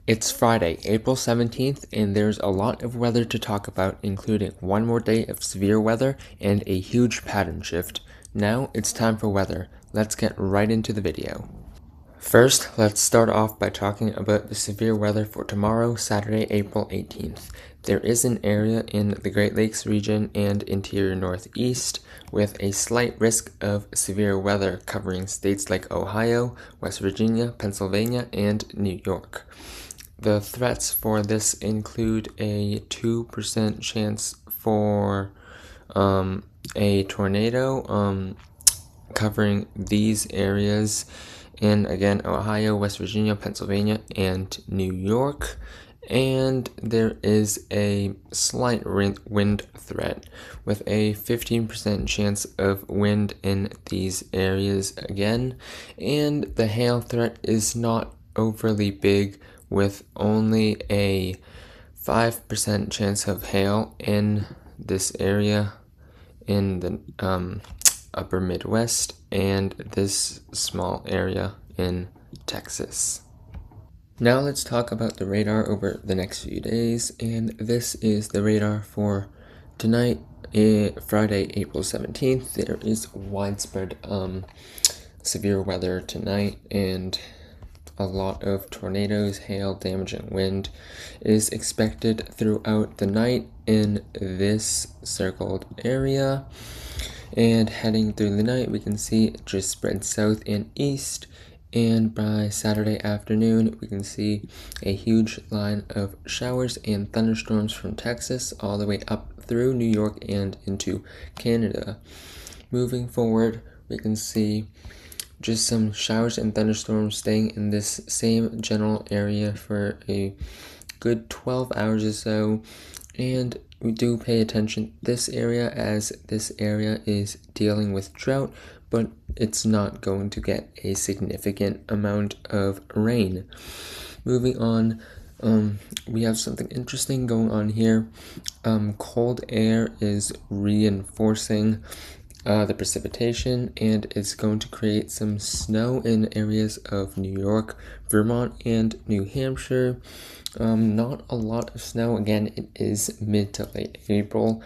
It's Friday, April 17th, and there's a lot of weather to talk about, including one more day of severe weather and a huge pattern shift. Now it's time for weather. Let's get right into the video. First, let's start off by talking about the severe weather for tomorrow, Saturday, April 18th. There is an area in the Great Lakes region and interior Northeast with a slight risk of severe weather covering states like Ohio, West Virginia, Pennsylvania, and New York. The threats for this include a 2% chance for a tornado covering these areas in, again, Ohio, West Virginia, Pennsylvania, and New York. And there is a slight wind threat with a 15% chance of wind in these areas again. And the hail threat is not overly big, with only a 5% chance of hail in this area in the upper Midwest and this small area in Texas. Now let's talk about the radar over the next few days, and this is the radar for tonight, Friday, April 17th. There is widespread severe weather tonight, and a lot of tornadoes, hail, damaging wind is expected throughout the night in this circled area. And heading through the night, we can see it just spread south and east. And by Saturday afternoon, we can see a huge line of showers and thunderstorms from Texas all the way up through New York and into Canada. Moving forward, we can see just some showers and thunderstorms staying in this same general area for a good 12 hours or so. And we do pay attention to this area, as this area is dealing with drought, but it's not going to get a significant amount of rain. Moving on, we have something interesting going on here. Cold air is reinforcing the precipitation, and it's going to create some snow in areas of New York, Vermont, and New Hampshire. Not a lot of snow. Again, it is mid to late April,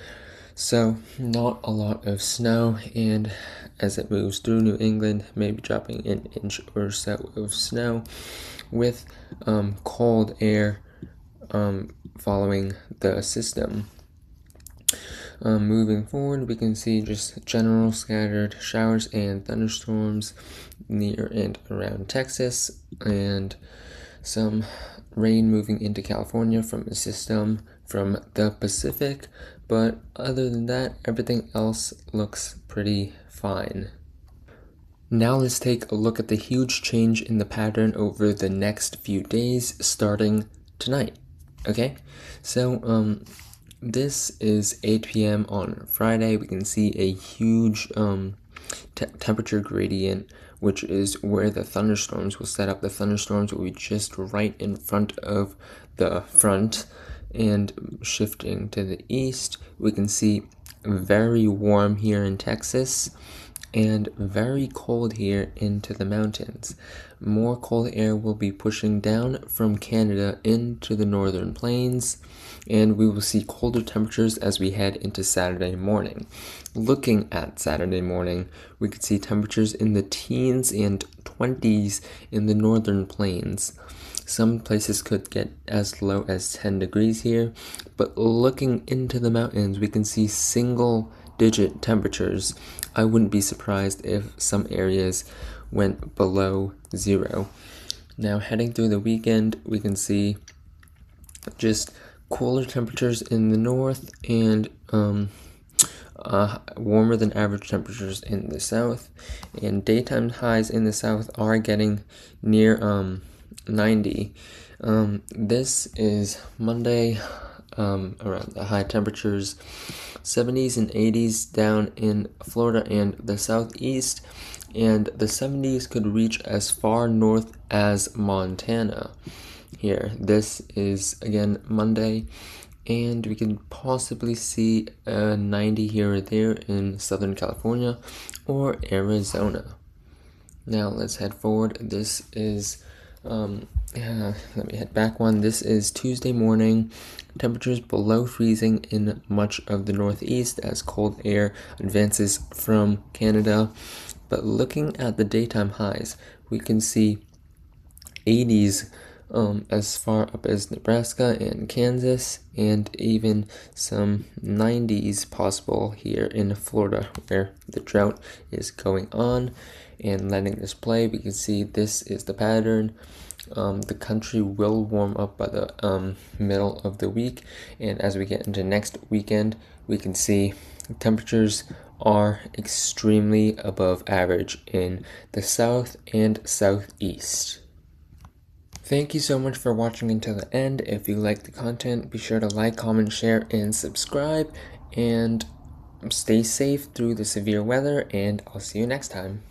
so not a lot of snow, and as it moves through New England, maybe dropping an inch or so of snow with cold air following the system. Moving forward, we can see just general scattered showers and thunderstorms near and around Texas, and some rain moving into California from a system from the Pacific. But other than that, everything else looks pretty fine. Now let's take a look at the huge change in the pattern over the next few days, starting tonight. Okay, so this is 8 p.m. on Friday. We can see a huge temperature gradient, which is where the thunderstorms will set up. The thunderstorms will be just right in front of the front. And shifting to the east, we can see very warm here in Texas and very cold here into the mountains. More cold air will be pushing down from Canada into the northern plains, and we will see colder temperatures as we head into Saturday morning. Looking at Saturday morning, we could see temperatures in the teens and 20s in the northern plains. Some places could get as low as 10 degrees here, but looking into the mountains, we can see single-digit temperatures. I wouldn't be surprised if some areas went below 0. Now, heading through the weekend, we can see just cooler temperatures in the north and warmer than average temperatures in the south. And daytime highs in the south are getting near 90. This is Monday, around the high temperatures, 70s and 80s down in Florida and the southeast, and the 70s could reach as far north as Montana here. This is, again, Monday, and we can possibly see a 90 here or there in Southern California or Arizona. Now let's head forward. This is Let me head back one. This is Tuesday morning. Temperatures below freezing in much of the northeast as cold air advances from Canada. But looking at the daytime highs, we can see 80s as far up as Nebraska and Kansas, and even some 90s possible here in Florida, where the drought is going on. And letting this play, we can see this is the pattern. The country will warm up by the middle of the week, and as we get into next weekend, we can see temperatures are extremely above average in the south and southeast. Thank you so much for watching until the end. If you like the content, be sure to like, comment, share, and subscribe. And stay safe through the severe weather, and I'll see you next time.